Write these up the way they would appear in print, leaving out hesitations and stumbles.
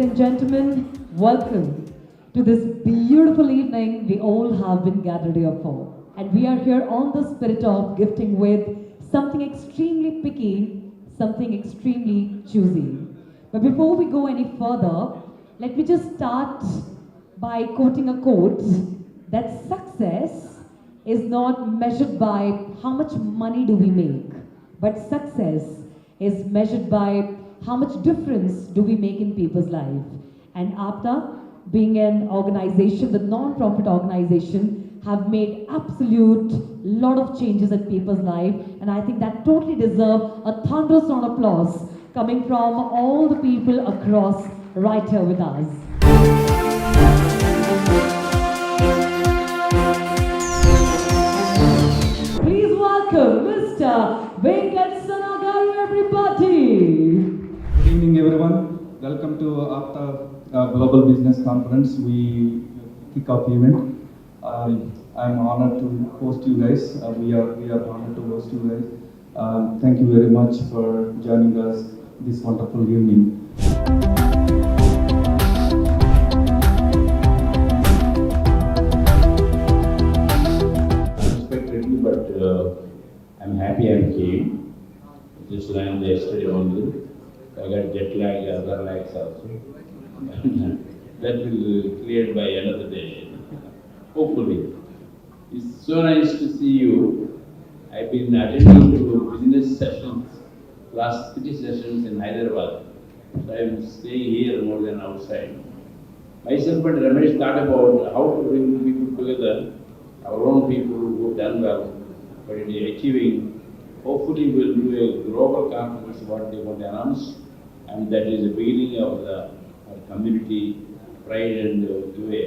and gentlemen, welcome to this beautiful evening we all have been gathered here for. And we are here on the spirit of gifting with something extremely picky, something extremely choosy. But before we go any further, let me just start by quoting a quote that success is not measured by how much money do we make, but success is measured by how much difference do we make in people's life. And APTA, being an organization, the non-profit organization, have made absolute lot of changes in people's life, and I think that totally deserve a thunderous round of applause coming from all the people across right here with us. Please welcome Mr. Venkat Sanagaru, everybody. Good evening, everyone. Welcome to APTA Global Business Conference. We kick off event. I'm honored to host you guys. We are honored to host you guys. Thank you very much for joining us this wonderful evening. Unexpectedly, but I'm happy I came. Just landed yesterday only. I got jet lag, other lags also. That will be cleared by another day. Hopefully. It's so nice to see you. I've been attending to business sessions, last 3 sessions in Hyderabad. So I'm staying here more than outside. Myself and Ramesh thought about how to bring people together, our own people who have done well, but in achieving, hopefully we'll do a global conference, what they want to announce, and that is the beginning of the community pride and give a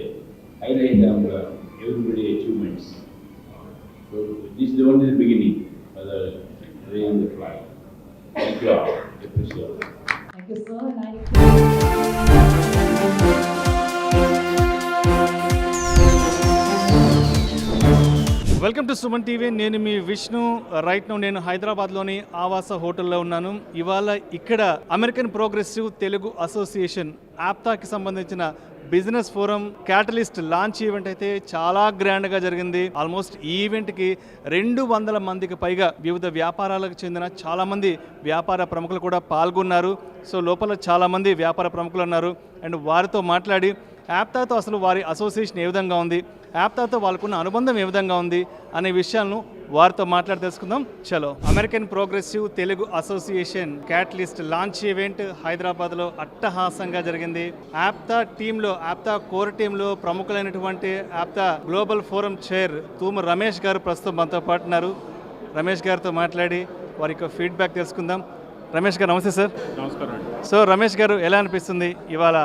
highlight of everybody's achievements. So this is only the beginning of the raising the flag. Thank you all. I appreciate it. Thank you, sir. And welcome to Suman TV. నేను మీ Vishnu. Right now నేను హైదరాబాద్లోని ఆవాస హోటల్లో ఉన్నాను. ఇవాళ ఇక్కడ American progressive Telugu association ఆప్తాకి సంబంధించిన business forum catalyst launch event అయితే చాలా గ్రాండ్గా జరిగింది. ఆల్మోస్ట్ ఈ ఈవెంట్కి 200 మందికి పైగా వివిధ వ్యాపారాలకు చెందిన చాలామంది వ్యాపార ప్రముఖులు కూడా పాల్గొన్నారు. సో లోపల చాలామంది వ్యాపార ప్రముఖులు ఉన్నారు. అండ్ వారితో మాట్లాడి ఆప్తాతో అసలు వారి అసోసియేషన్ ఏ విధంగా ఉంది, ఆప్తాతో వాళ్ళకున్న అనుబంధం ఏ విధంగా ఉంది అనే విషయాలను వారితో మాట్లాడి తెలుసుకుందాం. చలో. American progressive Telugu association catalyst launch event హైదరాబాద్లో అట్టహాసంగా జరిగింది. ఆప్తా టీంలో, ఆప్తా కోర్ టీంలో ప్రముఖులైనటువంటి APTA global forum chair తూమ Ramesh గారు ప్రస్తుతం మనతో పాటు ఉన్నారు. రమేష్ గారితో మాట్లాడి వారి యొక్క ఫీడ్బ్యాక్ తెలుసుకుందాం. రమేష్ గారు నమస్తే సార్. నమస్కారం అండి. సో రమేష్ గారు, ఎలా అనిపిస్తుంది ఇవాళ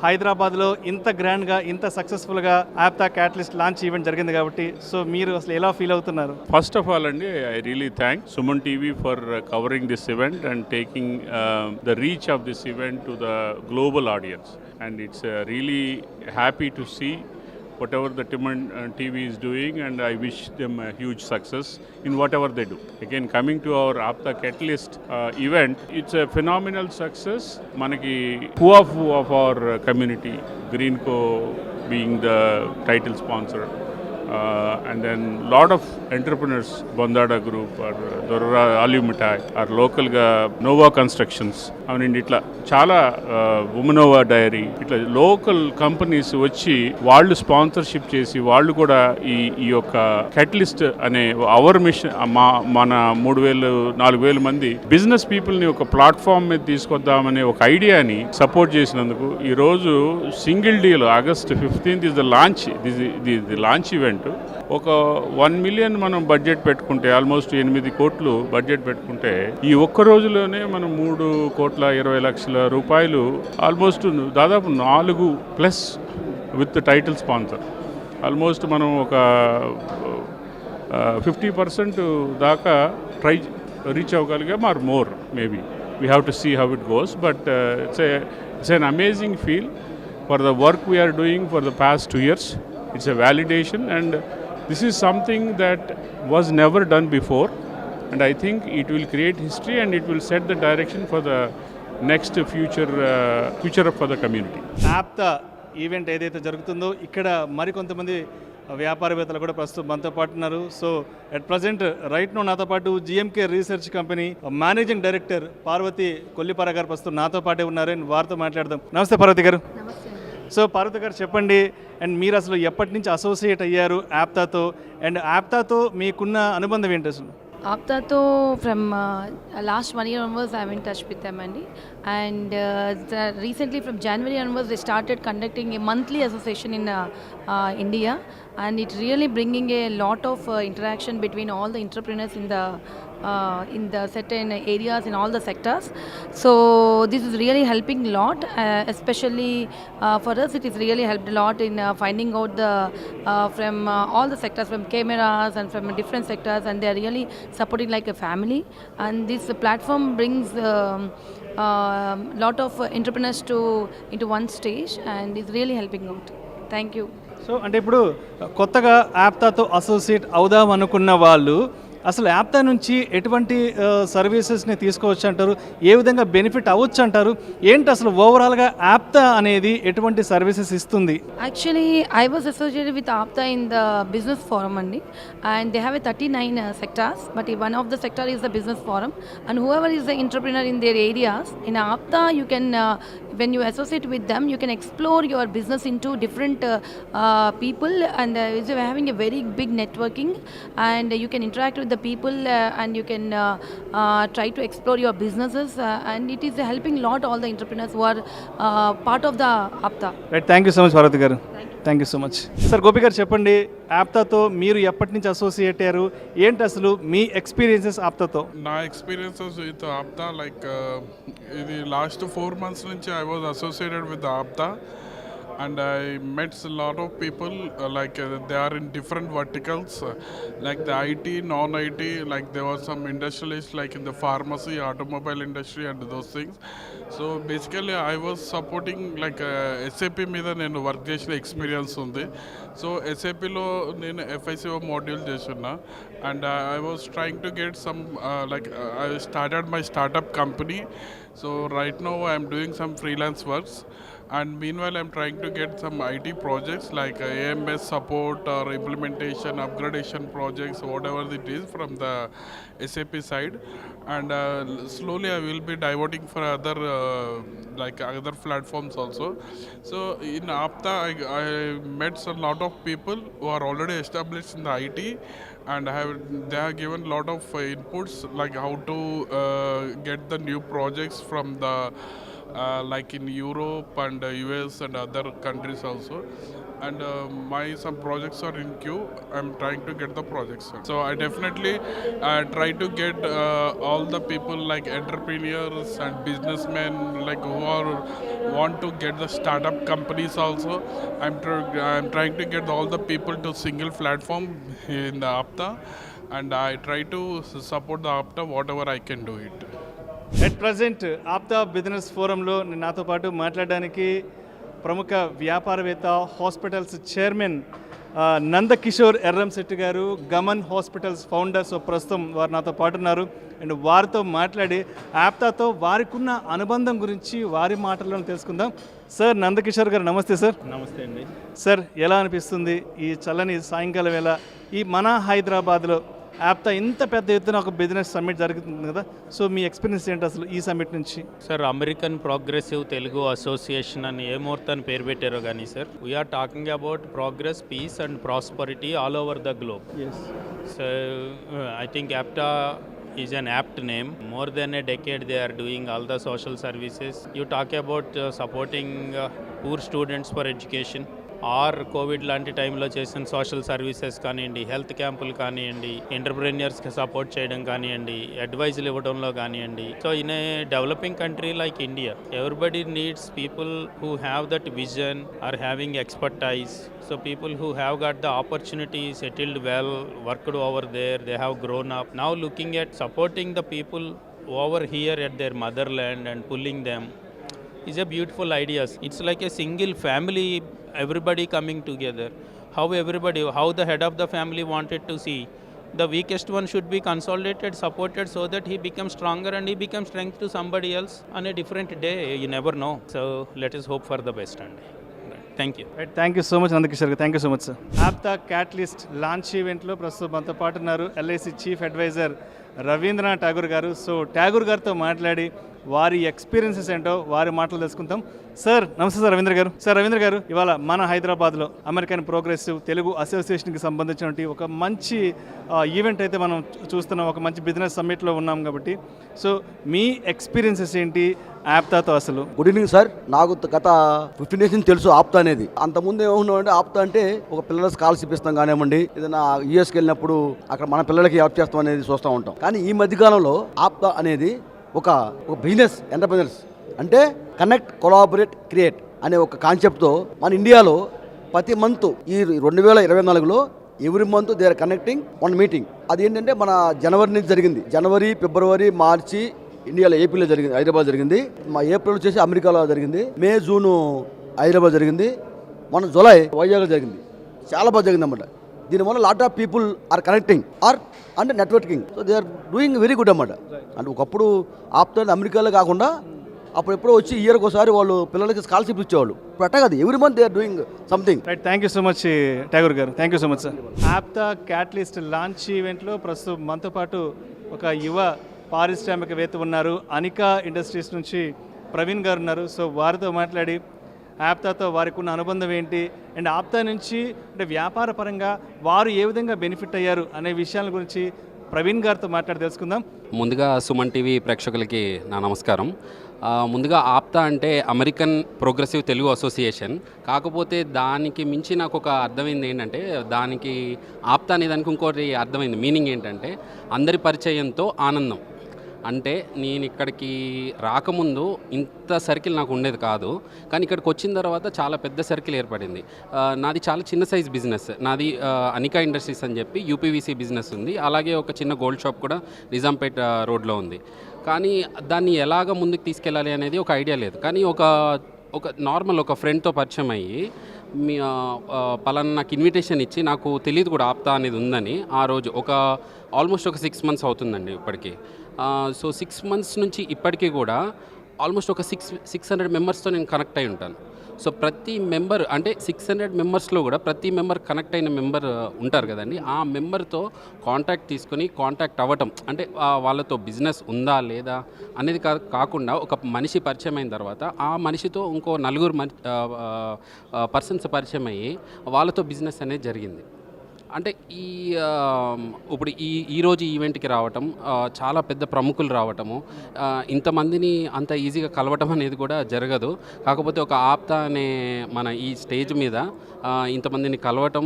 హైదరాబాద్లో ఇంత గ్రాండ్గా, ఇంత సక్సెస్ఫుల్గా ఆప్తా క్యాటలిస్ట్ లాంచ్ ఈవెంట్ జరిగింది కాబట్టి, సో మీరు అసలు ఎలా ఫీల్ అవుతున్నారు? ఫస్ట్ ఆఫ్ ఆల్ అండి, I really thank Suman TV for covering this event and taking the reach of this event to the global audience. And it's really happy to see whatever the Timon TV is doing, and I wish them a huge success in whatever they do. Again, coming to our APTA Catalyst event, it's a phenomenal success. Manaki who of our community, Greenco being the title sponsor, and then lot of entrepreneurs, Bondada Group or Dorra Alumitai or local Nova Constructions, I mean itla చాలా ఉమనోవా dairy, ఇట్లా local companies వచ్చి వాళ్ళు sponsorship చేసి వాళ్ళు కూడా ఈ యొక్క catalyst అనే అవర్ మిషన్ మన 3,000-4,000 మంది బిజినెస్ పీపుల్ని ఒక ప్లాట్ఫామ్ మీద తీసుకొద్దామనే ఒక ఐడియాని సపోర్ట్ చేసినందుకు ఈరోజు single deal August 15th is the launch, the launch event. ఒక 1 million మనం బడ్జెట్ పెట్టుకుంటే, ఆల్మోస్ట్ 8 కోట్లు బడ్జెట్ పెట్టుకుంటే, ఈ ఒక్క రోజులోనే మనం 3,20,00,000 రూపాయలు, ఆల్మోస్ట్ దాదాపు 4+ విత్ టైటిల్ స్పాన్సర్, ఆల్మోస్ట్ మనం ఒక 50% దాకా రీచ్ అవ్వగలిగాం, or more maybe. We have to see how it goes, but it's an amazing feel for the work we are doing for the past 2 years. It's a validation, and this is something that was never done before, and I think it will create history and it will set the direction for the next future for the community. APTA event ఏదైతే జరుగుతుందో ఇక్కడ మరికొంతమంది వ్యాపారవేత్తలు కూడా ప్రస్తుతం మనతో పాటు ఉన్నారు. So at present right now నాతో పాటు GMK research company managing director Parvathi Kollipara garu ప్రస్తుతం నాతో పాటే ఉన్నారు. అండ్ వారితో మాట్లాడదాం. నమస్తే పార్వతి గారు. సో పార్వతి గారు చెప్పండి, అండ్ మీరు అసలు ఎప్పటి నుంచి అసోసియేట్ అయ్యారు యాప్తాతో, అండ్ యాప్తాతో మీకున్న అనుబంధం ఏంటి అసలు? Aptato from last 1 year onwards I'm in touch with them and recently from January onwards they started conducting a monthly association in India, and it really bringing a lot of interaction between all the entrepreneurs in the certain areas in all the sectors. So this is really helping a lot, especially for us it is really helped a lot in finding out the from all the sectors, from cameras and from different sectors, and they are really supporting like a family, and this platform brings lot of entrepreneurs into one stage, and is really helping out. Thank you. So అంటే ఇప్పుడు కొత్తగా యాప్తాతో associate అవుదాం అనుకున్న వాళ్ళు అసలు యాప్తా నుంచి ఎటువంటి సర్వీసెస్ని తీసుకోవచ్చు అంటారు, ఏ విధంగా బెనిఫిట్ అవ్వచ్చు అంటారు, ఏంటి అసలు ఓవరాల్గా యాప్తా అనేది ఎటువంటి సర్వీసెస్ ఇస్తుంది? Actually, I was associated with Apta in the business forum only, and they have a 39 sectors, but one of the sector is the business forum, and whoever is the entrepreneur in their areas, in Apta you can, when you associate with them, you can explore your business into different people, and you're having a very big networking, and you can interact with the people, and you can try to explore your businesses, and it is helping a lot all the entrepreneurs who are part of the Apta. Right, thank you so much Parvati garu. Thank you so much. Sir Gopi garu చెప్పండి, యాప్తాతో మీరు ఎప్పటి నుంచి associate అయ్యారు, ఏంటి అసలు మీ experiences యాప్తాతో? నా experiences with APTA like ఇది లాస్ట్ 4 months నుంచి I was associated with APTA, and I met a lot of people they are in different verticals, like the IT, non-IT, like there was some industrialists like in the pharmacy, automobile industry and those things. So basically I was supporting like SAP మీద నేను work చేసిన experience ఉంది. So SAPలో నేను FICO module చేస్తున్నా, and I was trying to get some I started my startup company. So right now I am doing some freelance works, and meanwhile I'm trying to get some IT projects like AMS support or implementation, upgradation projects, whatever it is from the SAP side, and slowly I will be diverting for other other platforms also. So in Apta I met a lot of people who are already established in the IT, and they have given a lot of inputs like how to get the new projects from the like in Europe and US and other countries also, and some projects are in queue. I'm trying to get the projects, so I definitely try to get all the people like entrepreneurs and businessmen like who want to get the startup companies also. I'm trying to get all the people to single platform in the Apta, and I try to support the Apta whatever I can do it. At present APTA business ఫోరంలో నాతో పాటు మాట్లాడడానికి ప్రముఖ వ్యాపారవేత్త, hospitals chairman Nandakishore Erramsetti గారు, Gaman hospitals founder. So ప్రస్తుతం వారు నాతో పాటు ఉన్నారు, అండ్ వారితో మాట్లాడి యాప్తాతో వారికి ఉన్న అనుబంధం గురించి వారి మాటల్లో తెలుసుకుందాం. సార్ నందకిషోర్ గారు నమస్తే సార్. నమస్తే అండి. సార్ ఎలా అనిపిస్తుంది ఈ చల్లని సాయంకాలం వేళ ఈ మన హైదరాబాద్లో యాప్తా ఇంత పెద్ద ఎత్తున ఒక బిజినెస్ సమ్మిట్ జరుగుతుంది కదా, సో మీ ఎక్స్పీరియన్స్ ఏంటి అసలు ఈ సమ్మిట్ నుంచి? Sir, American progressive Telugu association అని ఏ ముహూర్తాన్ని పేరు పెట్టారో కానీ sir, we are talking about progress, peace and prosperity all over the globe. So I think APTA is an apt name. More than a decade they are doing all the social services. You talk about supporting poor students for education, or Covid లాంటి టైంలో చేసిన social services కానివ్వండి, health క్యాంపులు కానివ్వండి, ఎంటర్ప్రెన్యూర్స్కి support చేయడం కానివ్వండి, అడ్వైజులు ఇవ్వడంలో కానివ్వండి. So in a developing country like India, everybody needs people who have that vision or having expertise. So people who have got the opportunity, settled well, worked over there, they have grown up. Now looking at supporting the people over here at their motherland and pulling them is a beautiful idea. It's like a single family, everybody coming together. How the head of the family wanted to see the weakest one should be consolidated, supported, so that he becomes stronger and he becomes strength to somebody else on a different day. You never know. So let us hope for the best. And thank you. Thank you so much Nandakishore garu. Thank you so much sir. APTA catalyst launch ఈవెంట్లో ప్రస్తుతం మనతో పాటు ఉన్నారు LIC chief advisor Ravindranath Tagore garu. So Tagore గారితో మాట్లాడి వారి experiences ఏంటో వారి మాటలు తెలుసుకుంటాం. సార్ నమస్తే సార్ రవీంద్ర గారు. సార్ రవీంద్ర గారు, ఇవాళ మన హైదరాబాద్లో అమెరికన్ ప్రోగ్రెసివ్ తెలుగు అసోసియేషన్కి సంబంధించినటువంటి ఒక మంచి ఈవెంట్ అయితే మనం చూస్తున్నాం. ఒక మంచి బిజినెస్ సమ్మిట్లో ఉన్నాం కాబట్టి సో మీ ఎక్స్పీరియన్సెస్ ఏంటి ఆప్తాతో అసలు? Good evening sir. నాకు గత 15 డేస్ నుంచి తెలుసు ఆప్తా అనేది. అంతకుముందు ఏమన్నామంటే ఆప్తా అంటే ఒక పిల్లల స్కాలర్షిప్ ఇస్తాం కానివ్వండి, ఏదైనా యూఎస్కి వెళ్ళినప్పుడు అక్కడ మన పిల్లలకి హెల్ప్ చేస్తాం అనేది చూస్తూ ఉంటాం. కానీ ఈ మధ్యకాలంలో ఆప్తా అనేది ఒక బిజినెస్ ఎంటర్ప్రెనర్స్ అంటే కనెక్ట్, కొలాబరేట్, క్రియేట్ అనే ఒక కాన్సెప్ట్తో మన ఇండియాలో ప్రతి మంత్ ఈ 2024లో every month they are connecting one meeting. అది ఏంటంటే మన జనవరి నుంచి జరిగింది. జనవరి, ఫిబ్రవరి, మార్చి ఇండియాలో ఏపీలో జరిగింది, హైదరాబాద్ జరిగింది. మా ఏప్రిల్ వచ్చేసి అమెరికాలో జరిగింది. మే, జూను హైదరాబాద్ జరిగింది. మన జూలై వైజాగ్లో జరిగింది. చాలా బాగా జరిగింది అన్నమాట. దీనివల్ల lot of people are connecting అంటే networking. So they are doing very good అన్నమాట. అంటే ఒకప్పుడు ఆప్తా అమెరికాలో కాకుండా అప్పుడు ఎప్పుడో వచ్చి ఇయర్కి ఒకసారి వాళ్ళు పిల్లలకి స్కాలర్షిప్ ఇచ్చేవాళ్ళు. ఇప్పుడు అట్టా కాదు, every month they are doing something. Right, thank you so much Tagore garu. Thank you so much sir. APTA catalyst launch ఈవెంట్లో ప్రస్తుతం మనతో పాటు ఒక యువ పారిశ్రామికవేత్త ఉన్నారు. అనికా ఇండస్ట్రీస్ నుంచి ప్రవీణ్ గారు ఉన్నారు. సో వారితో మాట్లాడి ఆప్తాతో వారికి ఉన్న అనుబంధం ఏంటి అండ్ ఆప్తా నుంచి అంటే వ్యాపార పరంగా వారు ఏ విధంగా బెనిఫిట్ అయ్యారు అనే విషయాల గురించి ప్రవీణ్ గారితో మాట్లాడి తెలుసుకుందాం. ముందుగా సుమన్ టీవీ ప్రేక్షకులకి నా నమస్కారం. ముందుగా ఆప్తా అంటే అమెరికన్ ప్రోగ్రెసివ్ తెలుగు అసోసియేషన్. కాకపోతే దానికి మించి నాకు ఒక అర్థమైంది ఏంటంటే, దానికి ఆప్తా అనే దానికి ఇంకోటి అర్థమైంది మీనింగ్ ఏంటంటే అందరి పరిచయంతో ఆనందం. అంటే నేను ఇక్కడికి రాకముందు ఇంత సర్కిల్ నాకు ఉండేది కాదు, కానీ ఇక్కడికి వచ్చిన తర్వాత చాలా పెద్ద సర్కిల్ ఏర్పడింది. నాది చాలా చిన్న సైజ్ బిజినెస్. నాది అనికా ఇండస్ట్రీస్ అని చెప్పి యూపీవీసీ బిజినెస్ ఉంది. అలాగే ఒక చిన్న గోల్డ్ షాప్ కూడా నిజాంపేట్ రోడ్లో ఉంది. కానీ దాన్ని ఎలాగ ముందుకు తీసుకెళ్ళాలి అనేది ఒక ఐడియా లేదు. కానీ ఒక నార్మల్ ఒక ఫ్రెండ్తో పరిచయం అయ్యి మీ పలానా నాకు ఇన్విటేషన్ ఇచ్చి, నాకు తెలియదు కూడా ఆప్తా అనేది ఉందని. ఆ రోజు ఆల్మోస్ట్ ఒక 6 months అవుతుందండి ఇప్పటికీ. సో 6 months నుంచి ఇప్పటికీ కూడా ఆల్మోస్ట్ ఒక 600 మెంబర్స్తో నేను కనెక్ట్ అయి ఉంటాను. సో ప్రతి మెంబర్ అంటే 600 మెంబర్స్లో కూడా ప్రతి మెంబర్ కనెక్ట్ అయిన మెంబర్ ఉంటారు కదండి. ఆ మెంబర్తో కాంటాక్ట్ తీసుకొని కాంటాక్ట్ అవ్వటం అంటే వాళ్ళతో బిజినెస్ ఉందా లేదా అనేది కాకుండా ఒక మనిషి పరిచయం అయిన తర్వాత ఆ మనిషితో ఇంకో 4 పర్సన్స్ పరిచయం అయ్యి వాళ్ళతో బిజినెస్ అనేది జరిగింది. అంటే ఇప్పుడు ఈరోజు ఈవెంట్కి రావటం, చాలా పెద్ద ప్రముఖులు రావటము, ఇంతమందిని అంత ఈజీగా కలవటం అనేది కూడా జరగదు. కాకపోతే ఒక ఆప్తా అనే మన ఈ స్టేజ్ మీద ఇంతమందిని కలవటం,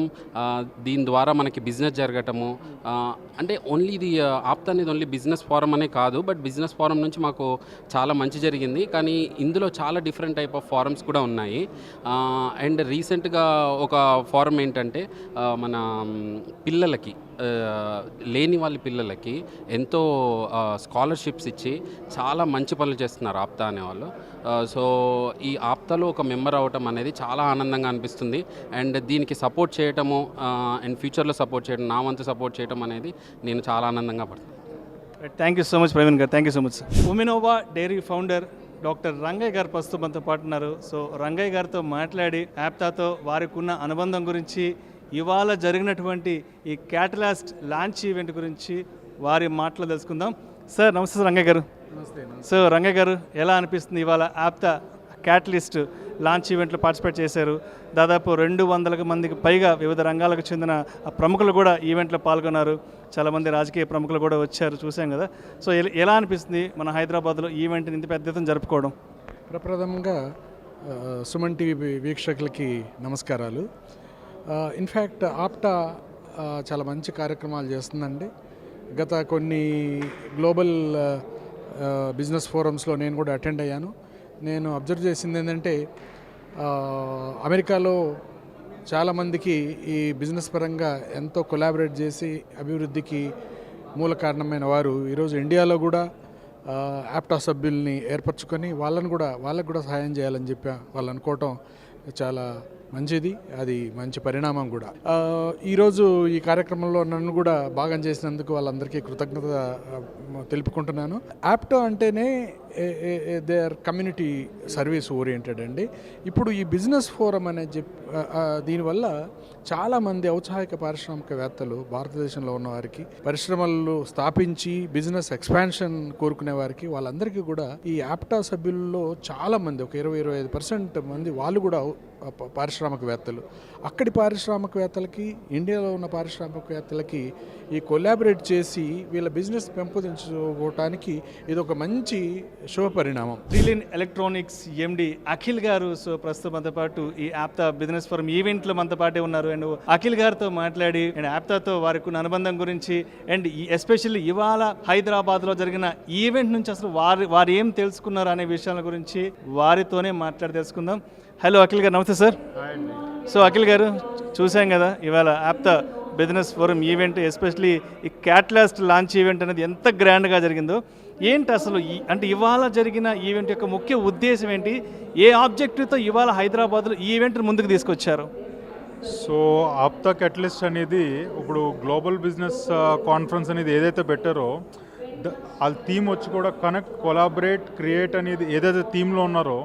దీని ద్వారా మనకి బిజినెస్ జరగటము, అంటే ఓన్లీ ఇది ఆప్తా అనేది ఓన్లీ బిజినెస్ ఫోరం అనే కాదు, బట్ బిజినెస్ ఫోరం నుంచి మాకు చాలా మంచి జరిగింది. కానీ ఇందులో చాలా డిఫరెంట్ టైప్ ఆఫ్ ఫారమ్స్ కూడా ఉన్నాయి. అండ్ రీసెంట్గా ఒక ఫారం ఏంటంటే మన పిల్లలకి, లేని వాళ్ళ పిల్లలకి ఎంతో స్కాలర్షిప్స్ ఇచ్చి చాలా మంచి పనులు చేస్తున్నారు ఆప్తా అనేవాళ్ళు. సో ఈ ఆప్తాలో ఒక మెంబర్ అవ్వటం అనేది చాలా ఆనందంగా అనిపిస్తుంది. అండ్ దీనికి సపోర్ట్ చేయటము అండ్ ఫ్యూచర్లో సపోర్ట్ చేయడం, నా వంతు సపోర్ట్ చేయడం అనేది నేను చాలా ఆనందంగా పడుతుంది. Thank you so much Praveen garu. Thank you so much. ఉమెనోవా dairy founder doctor Rangaiah garu ప్రస్తుతం మనతో పాటు ఉన్నారు. సో రంగయ్య గారితో మాట్లాడి ఆప్తాతో వారికి ఉన్న అనుబంధం గురించి, ఇవాళ జరిగినటువంటి ఈ క్యాటలిస్ట్ లాంచ్ ఈవెంట్ గురించి వారి మాటలు తెలుసుకుందాం. సార్ నమస్తే సార్ రంగయ్య గారు. సో రంగయ్య గారు, ఎలా అనిపిస్తుంది ఇవాళ ఆప్తా క్యాటలిస్ట్ లాంచ్ ఈవెంట్లో పార్టిసిపేట్ చేశారు? దాదాపు 200 మందికి పైగా వివిధ రంగాలకు చెందిన ప్రముఖులు కూడా ఈవెంట్లో పాల్గొన్నారు. చాలామంది రాజకీయ ప్రముఖులు కూడా వచ్చారు, చూసాం కదా. సో ఎలా అనిపిస్తుంది మన హైదరాబాద్లో ఈవెంట్ని ఇంత పెద్ద ఎత్తున జరుపుకోవడం? ప్రప్రథమంగా సుమన్ టీవీ వీక్షకులకి నమస్కారాలు. ఇన్ఫ్యాక్ట్ ఆప్టా చాలా మంచి కార్యక్రమాలు చేస్తుందండి. గత కొన్ని గ్లోబల్ బిజినెస్ ఫోరమ్స్లో నేను కూడా అటెండ్ అయ్యాను. నేను అబ్జర్వ్ చేసింది ఏంటంటే, అమెరికాలో చాలామందికి ఈ బిజినెస్ పరంగా ఎంతో కొలాబరేట్ చేసి అభివృద్ధికి మూల కారణమైన వారు ఈరోజు ఇండియాలో కూడా ఆప్టా సభ్యుల్ని ఏర్పరచుకొని వాళ్ళకు కూడా సహాయం చేయాలని చెప్పి వాళ్ళు అనుకోవటం చాలా మంచిది, అది మంచి పరిణామం కూడా. ఈరోజు ఈ కార్యక్రమంలో నన్ను కూడా భాగం చేసినందుకు వాళ్ళందరికీ కృతజ్ఞత తెలుపుకుంటున్నాను. యాప్టో అంటేనే they are community service oriented అండి. ఇప్పుడు ఈ బిజినెస్ ఫోరం అనే దీనివల్ల చాలామంది ఔత్సాహిక పారిశ్రామికవేత్తలు భారతదేశంలో ఉన్న వారికి, పరిశ్రమలు స్థాపించి బిజినెస్ ఎక్స్పాన్షన్ కోరుకునే వారికి, వాళ్ళందరికీ కూడా ఈ యాప్టా సభ్యుల్లో చాలామంది, ఒక 20-25% మంది వాళ్ళు కూడా పారిశ్రామికవేత్తలు. అక్కడి పారిశ్రామికవేత్తలకి, ఇండియాలో ఉన్న పారిశ్రామికవేత్తలకి ఈ కొలాబరేట్ చేసి వీళ్ళ బిజినెస్ పెంపొందించుకోవటానికి ఇది ఒక మంచి శుభ పరిణామం. శ్రీలిన్ ఎలక్ట్రానిక్స్ ఎండి అఖిల్ గారు సో ప్రస్తుతం మనతో పాటు ఈ యాప్తా బిజినెస్ ఫోరం ఈవెంట్లో మనతో పాటే ఉన్నారు. అండ్ అఖిల్ గారితో మాట్లాడి అండ్ యాప్తాతో వారికి ఉన్న అనుబంధం గురించి అండ్ ఎస్పెషల్లీ ఇవాళ హైదరాబాద్లో జరిగిన ఈవెంట్ నుంచి అసలు వారు ఏం తెలుసుకున్నారు అనే విషయాల గురించి వారితోనే మాట్లాడి తెలుసుకుందాం. హలో అఖిల్ గారు, నమస్తే సార్. సో అఖిల్ గారు, చూసాం కదా ఇవాళ యాప్తా బిజినెస్ ఫోరం ఈవెంట్, ఎస్పెషలీ ఈ క్యాటలిస్ట్ లాంచ్ ఈవెంట్ అనేది ఎంత గ్రాండ్గా జరిగిందో. ఏంటి అసలు అంటే ఇవాళ జరిగిన ఈవెంట్ యొక్క ముఖ్య ఉద్దేశం ఏంటి? ఏ ఆబ్జెక్టివ్తో ఇవాళ హైదరాబాద్లో ఈ ఈవెంట్ని ముందుకు తీసుకొచ్చారు? సో ఆప్తా క్యాటలిస్ట్ అనేది ఇప్పుడు గ్లోబల్ బిజినెస్ కాన్ఫరెన్స్ అనేది ఏదైతే పెట్టారో ఆ థీమ్ వచ్చి కూడా కనెక్ట్, కొలాబరేట్, క్రియేట్ అనేది ఏదైతే థీమ్లో ఉన్నారో,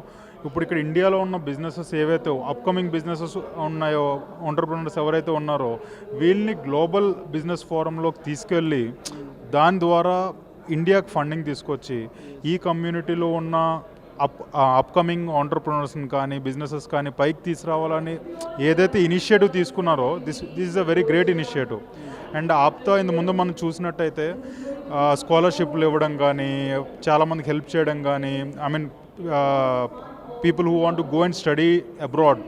ఇప్పుడు ఇక్కడ ఇండియాలో ఉన్న బిజినెసెస్ ఏవైతే అప్కమింగ్ బిజినెసెస్ ఉన్నాయో, ఎంటర్‌ప్రెన్యూర్స్ ఎవరైతే ఉన్నారో వీళ్ళని గ్లోబల్ బిజినెస్ ఫోరంలోకి తీసుకెళ్ళి దాని ద్వారా ఇండియాకి ఫండింగ్ తీసుకొచ్చి ఈ కమ్యూనిటీలో ఉన్న అప్కమింగ్ ఎంటర్‌ప్రెన్యూర్స్ని కానీ బిజినెసెస్ కానీ పైకి తీసుకురావాలని ఏదైతే ఇనిషియేటివ్ తీసుకున్నారో this is a very great initiative. And APTA ఇంత ముందు మనం చూసినట్టయితే స్కాలర్షిప్లు ఇవ్వడం కానీ, చాలామందికి హెల్ప్ చేయడం కానీ, I mean people who want to go and study abroad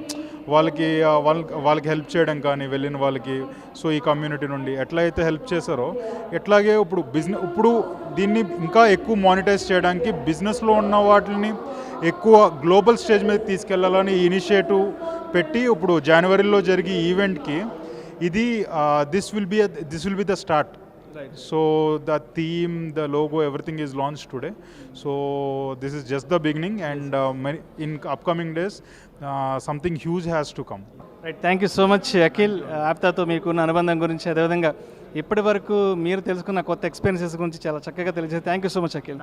వాళ్ళకి హెల్ప్ చేయడం కానీ, వెళ్ళిన వాళ్ళకి. సో ఈ కమ్యూనిటీ నుండి ఎట్లయితే హెల్ప్ చేశారో ఎట్లాగే ఇప్పుడు దీన్ని ఇంకా ఎక్కువ మానిటైజ్ చేయడానికి బిజినెస్లో ఉన్న వాటిని ఎక్కువ గ్లోబల్ స్టేజ్ మీద తీసుకెళ్లాలని ఇనిషియేటివ్ పెట్టి ఇప్పుడు జనవరిలో జరిగే ఈవెంట్కి ఇది this will be the start. So the theme, the logo, everything is launched today. So this is just the beginning, and in upcoming days something huge has to come. Right, thank you so much Akhil. యాప్తాతో మీకున్న అనుబంధం గురించి, అదేవిధంగా ఇప్పటి వరకు మీరు తెలుసుకున్న కొత్త ఎక్స్పీరియన్సెస్ గురించి చాలా చక్కగా తెలియజేది. Thank you so much Akhil.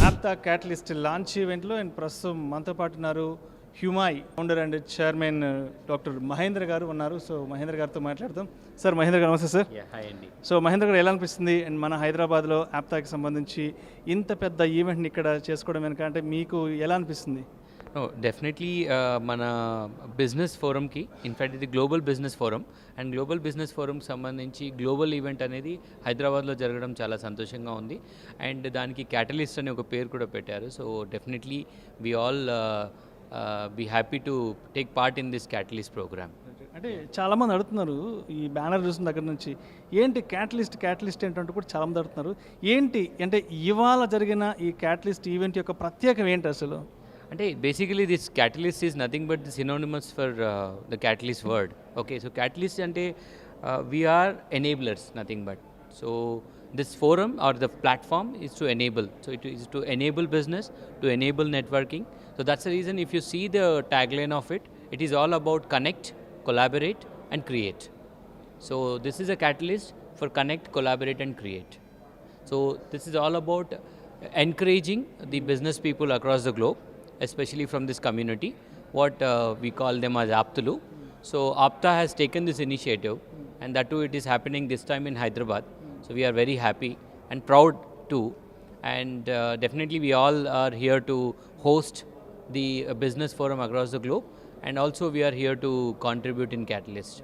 యాప్తా catalyst launch ఈవెంట్లో అండ్ ప్రస్తుతం మనతో పాటు ఉన్నారు హ్యూమాయ్ founder and chairman doctor Mahindra గారు ఉన్నారు. సో మహేంద్ర గారితో మాట్లాడదాం. సార్ మహేంద్ర గారు, నమస్తే సార్. సో మహేంద్ర గారు, ఎలా అనిపిస్తుంది అండ్ మన హైదరాబాద్లో యాప్తాకి సంబంధించి ఇంత పెద్ద ఈవెంట్ని ఇక్కడ చేసుకోవడం వెనక అంటే మీకు ఎలా అనిపిస్తుంది? డెఫినెట్లీ మన బిజినెస్ ఫోరంకి, ఇన్ఫ్యాక్ట్ ఇది global business forum, and global business ఫోరంకి సంబంధించి గ్లోబల్ ఈవెంట్ అనేది హైదరాబాద్లో జరగడం చాలా సంతోషంగా ఉంది. అండ్ దానికి క్యాటలిస్ట్ అనే ఒక పేరు కూడా పెట్టారు. So definitely we all be happy to take part in this catalyst program. అంటే చాలామంది అడుగుతున్నారు, ఈ బ్యానర్ చూసిన దగ్గర నుంచి ఏంటి క్యాటలిస్ట్ ఏంటంటే కూడా చాలామంది అడుగుతున్నారు. ఏంటి అంటే ఇవాళ జరిగిన ఈ క్యాటలిస్ట్ ఈవెంట్ యొక్క ప్రత్యేకం ఏంటి అసలు? అంటే basically this catalyst is nothing but the సినోనిమస్ for the catalyst word. Okay, so catalyst అంటే we are enablers, nothing but. So this forum or the platform is to enable. So it is to enable business, to enable networking. So that's the reason if you see the tagline of it, it is all about connect, collaborate and create. So this is a catalyst for connect, collaborate and create. So this is all about encouraging the business people across the globe, especially from this community, what we call them as Aptalu. So Apta has taken this initiative, and that too it is happening this time in Hyderabad. So we are very happy and proud too, and definitely we all are here to host the business forum across the globe, and also we are here to contribute in Catalyst.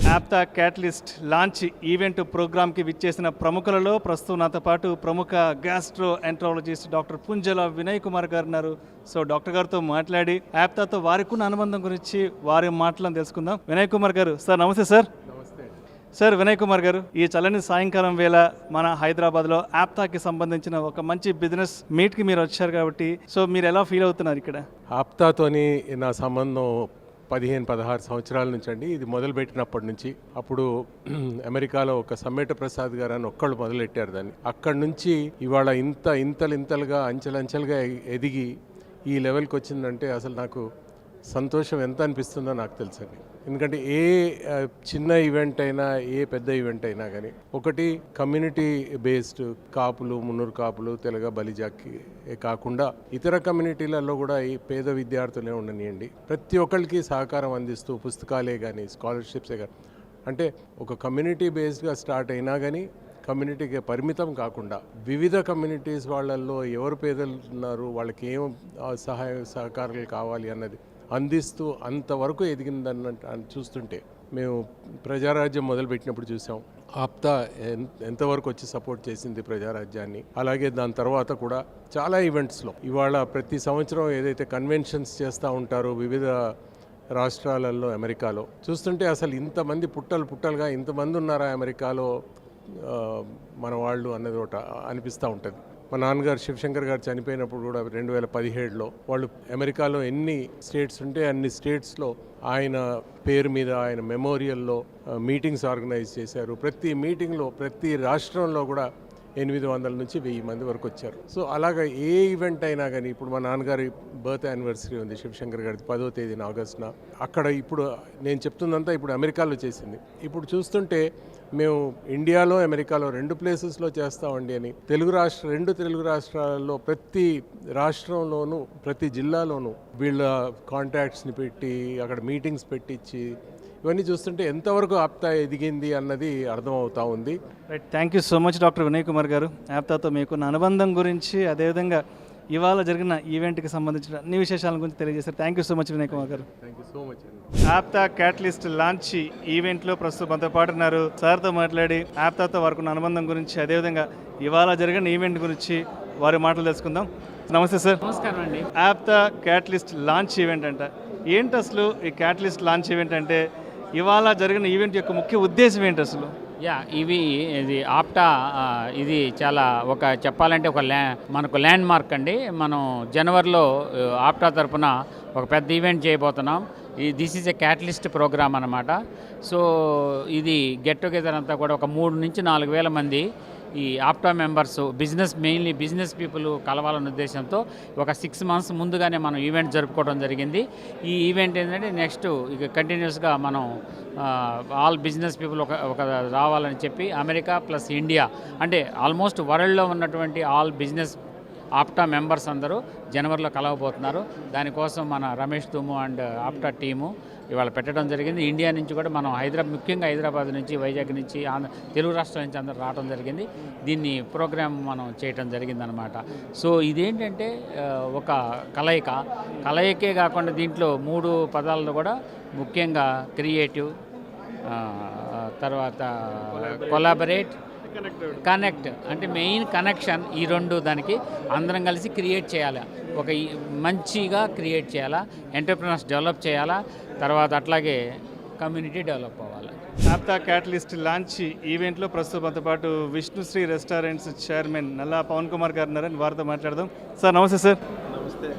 యాప్తా catalyst launch event ప్రోగ్రామ్కి విచ్చేసిన ప్రముఖులలో ప్రస్తుతం నాతో పాటు ప్రముఖ gastro enterologist doctor పుంజల Vinay Kumar గారు ఉన్నారు. So doctor గారితో మాట్లాడి యాప్తాతో వారికి ఉన్న అనుబంధం గురించి వారి మాటలను తెలుసుకుందాం. వినయ్ కుమార్ గారు, సార్ నమస్తే సార్. సార్ వినయ్ కుమార్ గారు, ఈ చల్లని సాయంకాలం వేళ మన హైదరాబాద్లో యాప్తాకి సంబంధించిన ఒక మంచి బిజినెస్ మీట్కి మీరు వచ్చారు కాబట్టి సో మీరు ఎలా ఫీల్ అవుతున్నారు ఇక్కడ? యాప్తాతోని నా సంబంధం 15-16 సంవత్సరాల నుంచి అండి. ఇది మొదలుపెట్టినప్పటి నుంచి, అప్పుడు అమెరికాలో ఒక సమ్మెట ప్రసాద్ గారు అని ఒక్కళ్ళు మొదలెట్టారు దాన్ని. అక్కడి నుంచి ఇవాళ ఇంతలుగా అంచెలంచెలుగా ఎదిగి ఈ లెవెల్కి వచ్చిందంటే అసలు నాకు సంతోషం ఎంత అనిపిస్తుందో నాకు తెలుసండి. ఎందుకంటే ఏ చిన్న ఈవెంట్ అయినా ఏ పెద్ద ఈవెంట్ అయినా కానీ ఒకటి కమ్యూనిటీ బేస్డ్ కాపులు, మున్నూరు కాపులు, తెలగ, బలిజాకి కాకుండా ఇతర కమ్యూనిటీలలో కూడా ఈ పేద విద్యార్థులే ఉండనియండి, ప్రతి ఒక్కరికి సహకారం అందిస్తూ పుస్తకాలే కానీ స్కాలర్షిప్సే కానీ, అంటే ఒక కమ్యూనిటీ బేస్డ్గా స్టార్ట్ అయినా కానీ కమ్యూనిటీకి పరిమితం కాకుండా వివిధ కమ్యూనిటీస్ వాళ్ళల్లో ఎవరు పేదలు ఉన్నారు, వాళ్ళకి ఏం సహాయ సహకారాలు కావాలి అన్నది అందిస్తూ అంతవరకు ఎదిగిందన్న చూస్తుంటే మేము ప్రజారాజ్యం మొదలుపెట్టినప్పుడు చూసాం ఆప్తా ఎంతవరకు వచ్చి సపోర్ట్ చేసింది ప్రజారాజ్యాన్ని. అలాగే దాని తర్వాత కూడా చాలా ఈవెంట్స్లో ఇవాళ ప్రతి సంవత్సరం ఏదైతే కన్వెన్షన్స్ చేస్తూ ఉంటారో వివిధ రాష్ట్రాలలో అమెరికాలో చూస్తుంటే అసలు ఇంతమంది పుట్టలుగా ఇంతమంది ఉన్నారా అమెరికాలో మన వాళ్ళు అన్నది ఒకటి అనిపిస్తూ ఉంటుంది. మా నాన్నగారు శివశంకర్ గారు చనిపోయినప్పుడు కూడా 2017లో వాళ్ళు అమెరికాలో ఎన్ని స్టేట్స్ ఉంటే అన్ని స్టేట్స్లో ఆయన పేరు మీద ఆయన మెమోరియల్లో మీటింగ్స్ ఆర్గనైజ్ చేశారు. ప్రతి మీటింగ్లో ప్రతి రాష్ట్రంలో కూడా 800 నుంచి 1000 మంది వరకు వచ్చారు. సో అలాగా ఏ ఈవెంట్ అయినా కానీ ఇప్పుడు మా నాన్నగారి బర్త్ యానివర్సరీ ఉంది శివశంకర్ గారి 10వ తేదీన ఆగస్టున. అక్కడ ఇప్పుడు నేను చెప్తుందంతా ఇప్పుడు అమెరికాలో చేసింది. ఇప్పుడు చూస్తుంటే మేము ఇండియాలో అమెరికాలో 2 ప్లేసెస్లో చేస్తామండి అని రెండు తెలుగు రాష్ట్రాలలో ప్రతి రాష్ట్రంలోనూ ప్రతి జిల్లాలోనూ వీళ్ళ కాంటాక్ట్స్ని పెట్టి అక్కడ మీటింగ్స్ పెట్టించి ఇవన్నీ చూస్తుంటే ఎంతవరకు ఆప్తా ఎదిగింది అన్నది అర్థమవుతా ఉంది. Right, thank you so much doctor Vinay Kumar గారు. ఆప్తాతో మీకున్న అనుబంధం గురించి, అదేవిధంగా ఇవాళ జరిగిన ఈవెంట్కి సంబంధించిన అన్ని విశేషాల గురించి తెలియజేశారు. Thank you so much Vinay Kumar గారు. Thank you so much. APTA catalyst launch ఈవెంట్లో ప్రస్తుతం మనతో పాటు ఉన్నారు. సార్తో మాట్లాడి ఆప్తాతో వారికి అనుబంధం గురించి, అదేవిధంగా ఇవాళ జరిగిన ఈవెంట్ గురించి వారి మాటలు తెలుసుకుందాం. నమస్తే సార్. నమస్కారం అండి. ఆప్తా క్యాటలిస్ట్ లాంచ్ ఈవెంట్ అంట, ఏంటి అసలు ఈ క్యాటలిస్ట్ లాంచ్ ఈవెంట్ అంటే? ఇవాళ జరిగిన ఈవెంట్ యొక్క ముఖ్య ఉద్దేశం ఏంటి అసలు? ఇది ఆప్టా ఇది చాలా చెప్పాలంటే మనకు ల్యాండ్ మార్క్ అండి. మనం జనవరిలో ఆప్టా తరపున ఒక పెద్ద ఈవెంట్ చేయబోతున్నాం. This is a catalyst program అన్నమాట. సో ఇది గెట్ టుగెదర్ అంతా కూడా ఒక 3 నుంచి 4 వేల మంది ఈ APTA members mainly business people కలవాలన్న ఉద్దేశంతో ఒక 6 months ముందుగానే మనం ఈవెంట్ జరుపుకోవడం జరిగింది. ఈ ఈవెంట్ ఏంటంటే నెక్స్ట్ ఇక కంటిన్యూస్గా మనం ఆల్ బిజినెస్ పీపుల్ ఒక రావాలని చెప్పి అమెరికా ప్లస్ ఇండియా అంటే ఆల్మోస్ట్ వరల్డ్లో ఉన్నటువంటి ఆల్ బిజినెస్ ఆప్టా మెంబర్స్ అందరూ జనవరిలో కలవబోతున్నారు. దానికోసం మన రమేష్ తుమ్ము అండ్ ఆప్టా టీము ఇవాళ పెట్టడం జరిగింది. ఇండియా నుంచి కూడా మనం ముఖ్యంగా హైదరాబాద్ నుంచి, వైజాగ్ నుంచి, తెలుగు రాష్ట్రాల నుంచి అందరూ రావడం జరిగింది. దీన్ని ప్రోగ్రామ్ మనం చేయడం జరిగిందనమాట. సో ఇదేంటంటే ఒక కలయికే కాకుండా దీంట్లో 3 పదాలను కూడా ముఖ్యంగా క్రియేటివ్, తర్వాత కొలాబరేట్, కనెక్ట్ అంటే మెయిన్ కనెక్షన్. ఈ 2 దానికి అందరం కలిసి క్రియేట్ చేయాలి, ఒక మంచిగా క్రియేట్ చేయాలా, ఎంటర్ప్రినర్స్ డెవలప్ చేయాలా, తర్వాత అట్లాగే కమ్యూనిటీ డెవలప్ అవ్వాలి. ఆప్తా క్యాటలిస్ట్ లాంచ్ ఈవెంట్లో ప్రస్తుతం మనతో పాటు విష్ణుశ్రీ రెస్టారెంట్స్ చైర్మన్ నల్లా పవన్ కుమార్ గారు ఉన్నారని వారితో మాట్లాడదాం. సార్ నమస్తే సార్. నమస్తే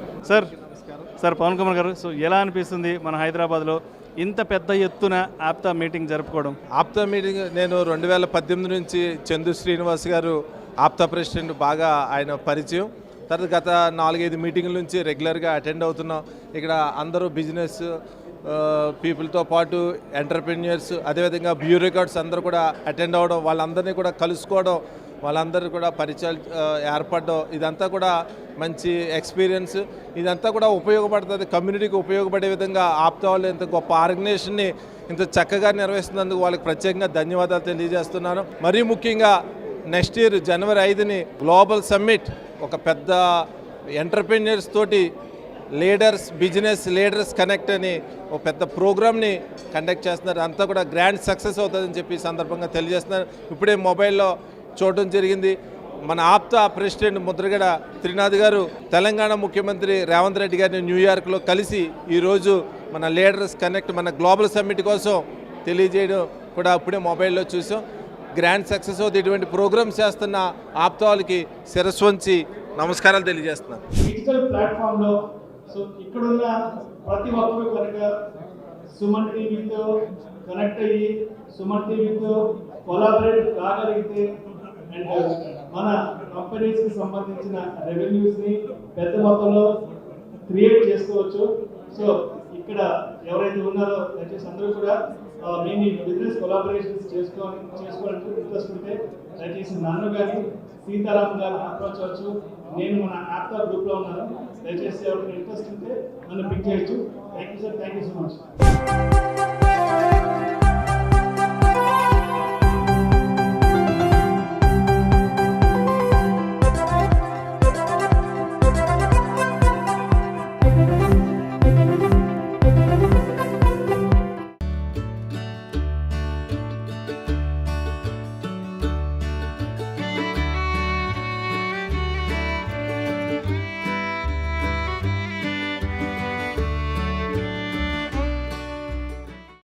సార్ పవన్ కుమార్ గారు, సో ఎలా అనిపిస్తుంది మన హైదరాబాద్లో ఇంత పెద్ద ఎత్తున ఆప్తా మీటింగ్ జరుపుకోవడం? ఆప్తా మీటింగ్ నేను 2018 నుంచి చందు శ్రీనివాస్ గారు ఆప్తా ప్రెసిడెంట్, బాగా ఆయన పరిచయం. తర్వాత గత 4-5 మీటింగుల నుంచి రెగ్యులర్గా అటెండ్ అవుతున్నాం. ఇక్కడ అందరూ బిజినెస్ పీపుల్తో పాటు ఎంటర్ప్రెన్యూర్స్, అదేవిధంగా బ్యూరోక్రాట్స్ అందరూ కూడా అటెండ్ అవ్వడం, వాళ్ళందరినీ కూడా కలుసుకోవడం, వాళ్ళందరూ కూడా పరిచయాలు ఏర్పడడం, ఇదంతా కూడా మంచి ఎక్స్పీరియన్స్. ఇదంతా కూడా ఉపయోగపడుతుంది, కమ్యూనిటీకి ఉపయోగపడే విధంగా ఆప్తా వాళ్ళు ఇంత గొప్ప ఆర్గనైజేషన్ని ఇంత చక్కగా నిర్వహిస్తున్నందుకు వాళ్ళకి ప్రత్యేకంగా ధన్యవాదాలు తెలియజేస్తున్నాను. మరీ ముఖ్యంగా నెక్స్ట్ ఇయర్ జనవరి 5ని గ్లోబల్ సమ్మిట్, ఒక పెద్ద ఎంటర్ప్రెన్యూర్స్ తోటి బిజినెస్ లీడర్స్ కనెక్ట్ అని ఒక పెద్ద ప్రోగ్రామ్ని కండక్ట్ చేస్తున్నారు. అంతా కూడా గ్రాండ్ సక్సెస్ అవుతుందని చెప్పి సందర్భంగా తెలియజేస్తున్నారు. ఇప్పుడే మొబైల్లో చూడడం జరిగింది. మన ఆప్తా ప్రెసిడెంట్ ముద్రగడ త్రినాథ్ గారు తెలంగాణ ముఖ్యమంత్రి రేవంత్ రెడ్డి గారిని న్యూయార్క్లో కలిసి ఈరోజు మన లీడర్స్ కనెక్ట్, మన గ్లోబల్ సమ్మిట్ కోసం తెలియజేయడం కూడా అప్పుడే మొబైల్లో చూసాం. గ్రాండ్ సక్సెస్ అవుతుంది. ఇటువంటి ప్రోగ్రామ్స్ చేస్తున్న ఆప్తా వాళ్ళకి శిరస్సు వంచి నమస్కారాలు తెలియజేస్తున్నాను. డిజిటల్ ప్లాట్ఫామ్లో సో ఇక్కడున్న ప్రతి ఒక్కరు కనుక సుమన్ టీవీతో కనెక్ట్ అయ్యి సుమన్ టీవీతో కొలాబరేట్ కాగలిగితే అండ్ మన కంపెనీస్కి సంబంధించిన రెవెన్యూస్ని పెద్ద మొత్తంలో క్రియేట్ చేసుకోవచ్చు. సో ఇక్కడ ఎవరైతే ఉన్నారో దయచేసి అందరూ కూడా మీ బిజినెస్ కొలాబరేషన్స్ చేసుకోవాలంటే ఇంట్రెస్ట్ ఉంటే దయచేసి నన్ను కానీ సీతారాం గారు అప్రోచ్ అవ్వచ్చు. నేను మన ఆప్తా గ్రూప్లో ఉన్నాను. దయచేసి ఎవరికి ఇంట్రెస్ట్ ఉంటే నన్ను పిక్ చేయొచ్చు. Thank you sir, thank you so much.